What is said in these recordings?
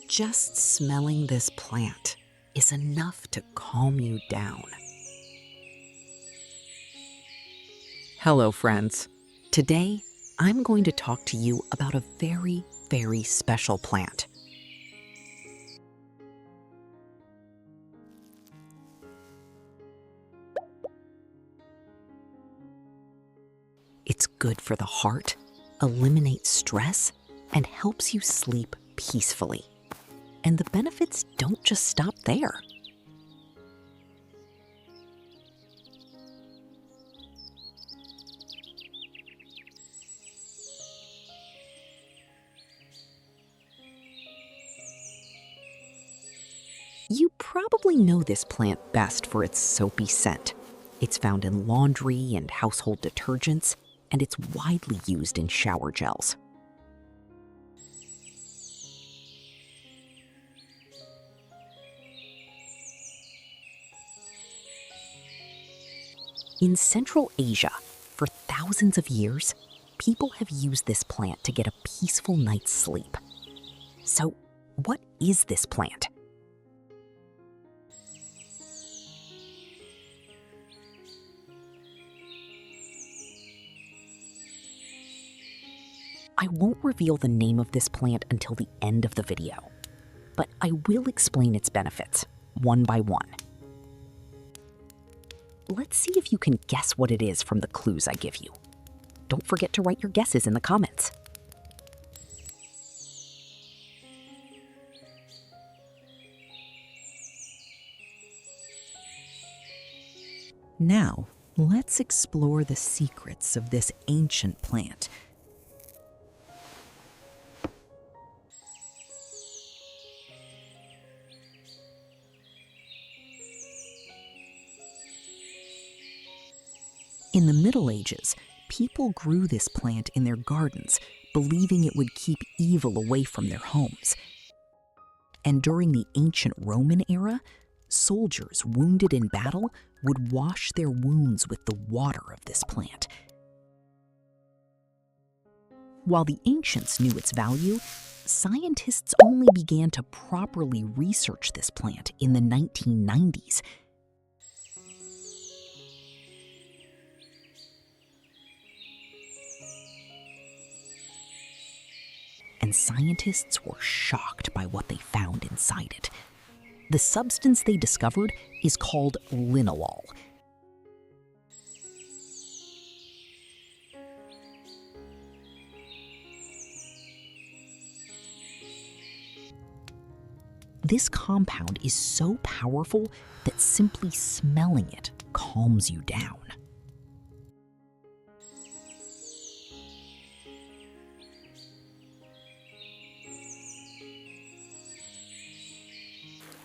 Just smelling this plant is enough to calm you down. Hello, friends. Today, I'm going to talk to you about a very, very special plant. It's good for the heart, eliminates stress, and helps you sleep peacefully. And the benefits don't just stop there. You probably know this plant best for its soapy scent. It's found in laundry and household detergents, and it's widely used in shower gels. In Central Asia, for thousands of years, people have used this plant to get a peaceful night's sleep. So, what is this plant? I won't reveal the name of this plant until the end of the video, but I will explain its benefits, one by one. Let's see if you can guess what it is from the clues I give you. Don't forget to write your guesses in the comments. Now, let's explore the secrets of this ancient plant. In the Middle Ages, people grew this plant in their gardens, believing it would keep evil away from their homes. And during the ancient Roman era, soldiers wounded in battle would wash their wounds with the water of this plant. While the ancients knew its value, scientists only began to properly research this plant in the 1990s. And scientists were shocked by what they found inside it. The substance they discovered is called linalool. This compound is so powerful that simply smelling it calms you down.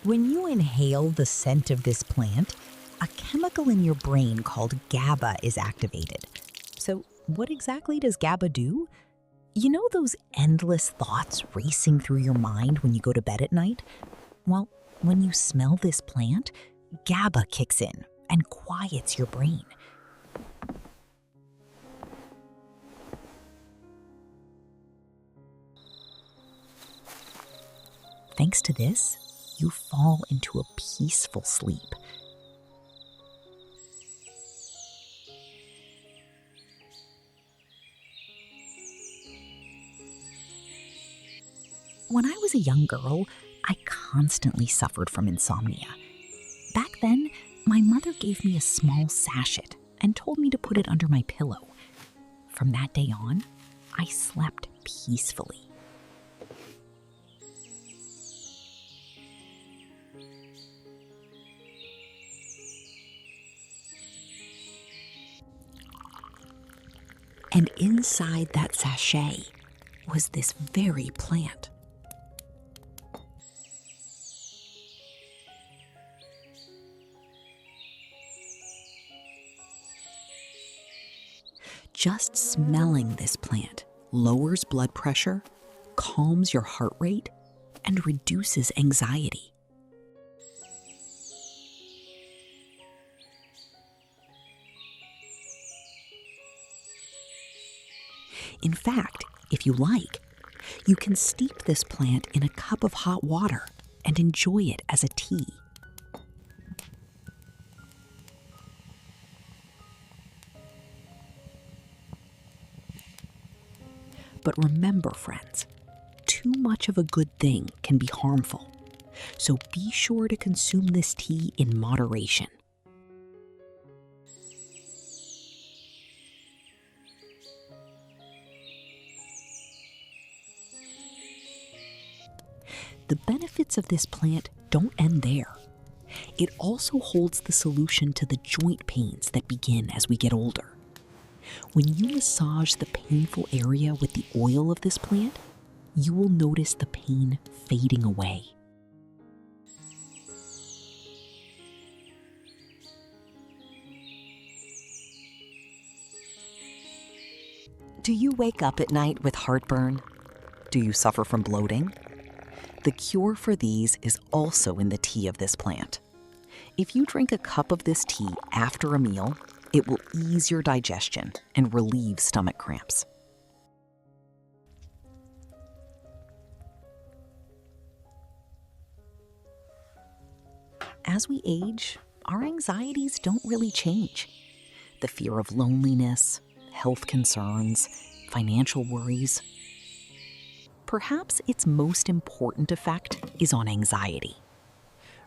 When you inhale the scent of this plant, a chemical in your brain called GABA is activated. So what exactly does GABA do? You know those endless thoughts racing through your mind when you go to bed at night? Well, when you smell this plant, GABA kicks in and quiets your brain. Thanks to this, you fall into a peaceful sleep. When I was a young girl, I constantly suffered from insomnia. Back then, my mother gave me a small sachet and told me to put it under my pillow. From that day on, I slept peacefully. And inside that sachet was this very plant. Just smelling this plant lowers blood pressure, calms your heart rate, and reduces anxiety. In fact, if you like, You can steep this plant in a cup of hot water and enjoy it as a tea. But remember, friends, too much of a good thing can be harmful. So be sure to consume this tea in moderation. The benefits of this plant don't end there. It also holds the solution to the joint pains that begin as we get older. When you massage the painful area with the oil of this plant, you will notice the pain fading away. Do you wake up at night with heartburn? Do you suffer from bloating? The cure for these is also in the tea of this plant. If you drink a cup of this tea after a meal, it will ease your digestion and relieve stomach cramps. As we age, our anxieties don't really change. The fear of loneliness, health concerns, financial worries. Perhaps its most important effect is on anxiety.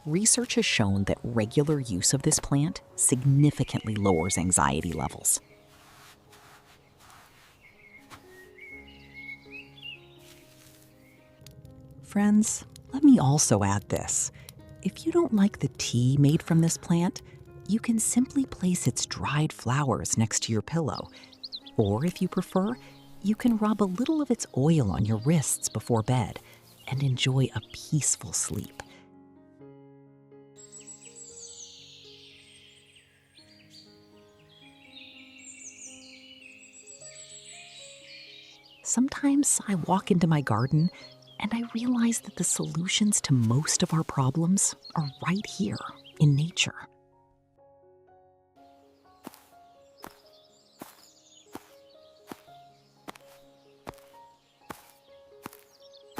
Research has shown that regular use of this plant significantly lowers anxiety levels. Friends, let me also add this. If you don't like the tea made from this plant, you can simply place its dried flowers next to your pillow. Or if you prefer, you can rub a little of its oil on your wrists before bed and enjoy a peaceful sleep. Sometimes I walk into my garden and I realize that the solutions to most of our problems are right here in nature.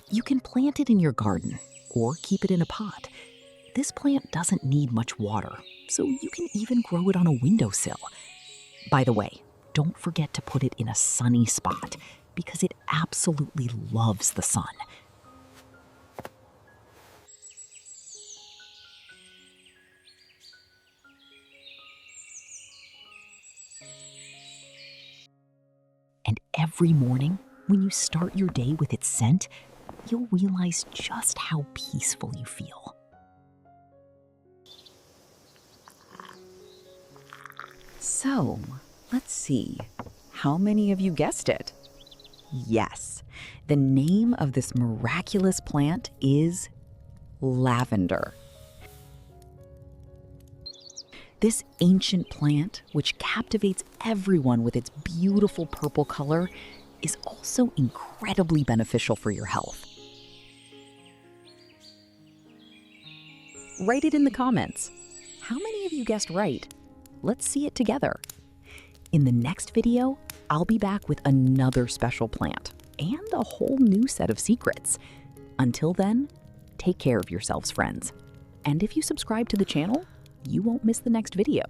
You can plant it in your garden or keep it in a pot. This plant doesn't need much water, so you can even grow it on a windowsill. By the way, don't forget to put it in a sunny spot because it absolutely loves the sun. And every morning, when you start your day with its scent, you'll realize just how peaceful you feel. So, let's see. How many of you guessed it? Yes, the name of this miraculous plant is lavender. This ancient plant, which captivates everyone with its beautiful purple color, is also incredibly beneficial for your health. Write it in the comments. How many of you guessed right? Let's see it together. In the next video, I'll be back with another special plant and a whole new set of secrets. Until then, take care of yourselves, friends. And if you subscribe to the channel, you won't miss the next video.